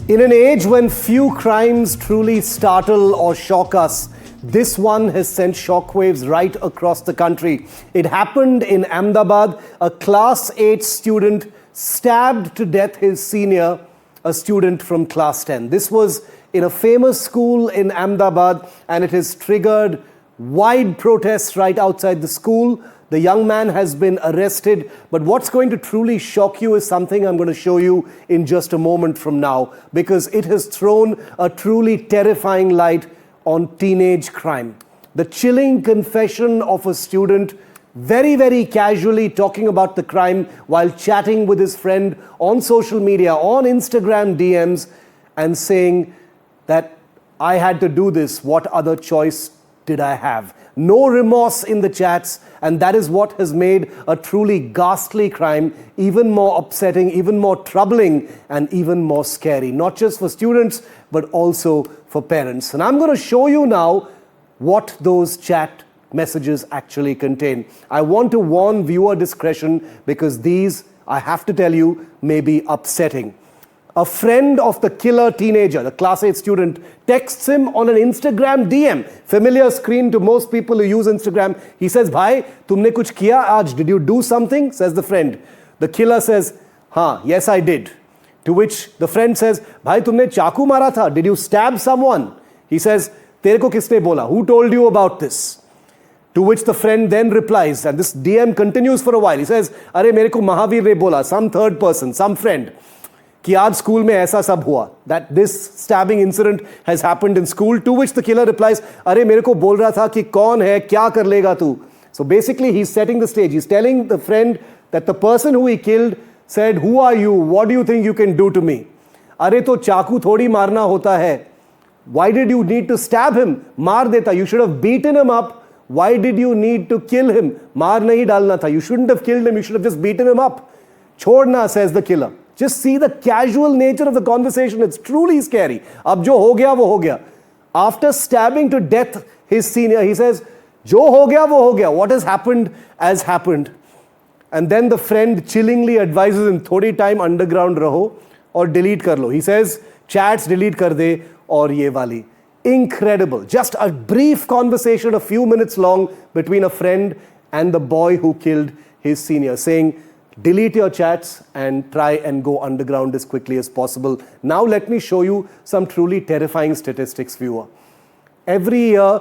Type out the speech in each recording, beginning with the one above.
In an age when few crimes truly startle or shock us, this one has sent shockwaves right across the country. It happened in Ahmedabad. A class 8 student stabbed to death his senior, a student from class 10. This was in a famous school in Ahmedabad, and it has triggered wide protests right outside the school. The young man has been arrested, but what's going to truly shock you is something I'm going to show you in just a moment from now, because it has thrown a truly terrifying light on teenage crime. The chilling confession of a student very casually talking about the crime while chatting with his friend on social media, on Instagram DMs, and saying that I had to do this, what other choice did I have? No remorse in the chats, and that is what has made a truly ghastly crime even more upsetting, even more troubling, and even more scary, not just for students, but also for parents. And I'm going to show you now what those chat messages actually contain. I want to warn viewer discretion because these, I have to tell you, may be upsetting. A friend of the killer teenager, the class 8 student, texts him on an Instagram DM. Familiar screen to most people who use Instagram. He says, "Bhai, tumne kuch kiya aaj? Did you do something?" says the friend. The killer says, "Haan, yes I did." To which the friend says, "Bhai, tumne chaku mara tha? Did you stab someone?" He says, "Tere ko kisne bola? Who told you about this?" To which the friend then replies, and this DM continues for a while. He says, "Are mere ko Mahavir ne bola," some third person, some friend. कि आज school में ऐसा सब हुआ, that this stabbing incident has happened in school. To which the killer replies, अरे मेरे को बोल रहा था कि कौन है, क्या कर लेगा तू? So basically he's setting the stage. He's telling the friend that the person who he killed said, "Who are you? What do you think you can do to me?" अरे तो चाकू थोड़ी मारना होता है. Why did you need to stab him? मार देता. You should have beaten him up. Why did you need to kill him? मार नहीं डालना था. You shouldn't have killed him. You should have just beaten him up. छोड़ना, says the killer. Just see the casual nature of the conversation. It's truly scary. अब जो हो गया वो हो गया. After stabbing to death his senior, he says, जो हो गया वो हो गया. What has happened. And then the friend chillingly advises him, थोड़ी time underground रहो और delete कर लो. He says, chats delete कर दे और ये वाली. Incredible. Just a brief conversation, a few minutes long, between a friend and the boy who killed his senior, saying, delete your chats and try and go underground as quickly as possible. Now let me show you some truly terrifying statistics, viewer. Every year,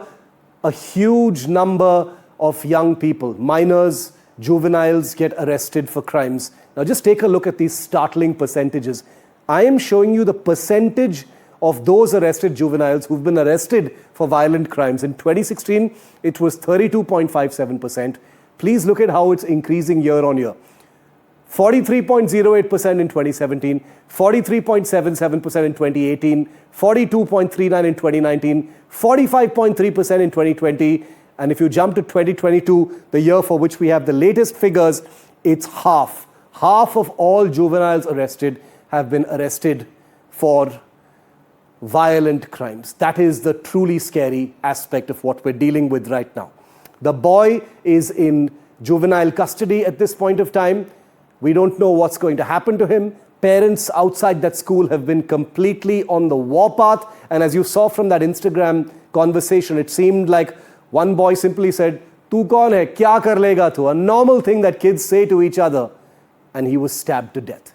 a huge number of young people, minors, juveniles, get arrested for crimes. Now just take a look at these startling percentages. I am showing you the percentage of those arrested juveniles who've been arrested for violent crimes. In 2016, it was 32.57%. Please look at how it's increasing year on year. 43.08% in 2017, 43.77% in 2018, 42.39% in 2019, 45.3% in 2020, and if you jump to 2022, the year for which we have the latest figures, it's half. Half of all juveniles arrested have been arrested for violent crimes. That is the truly scary aspect of what we're dealing with right now. The boy is in juvenile custody at this point of time. We don't know what's going to happen to him. Parents outside that school have been completely on the warpath. And as you saw from that Instagram conversation, it seemed like one boy simply said, "Tu kaun hai? Kya kar lega tu?" A normal thing that kids say to each other. And he was stabbed to death.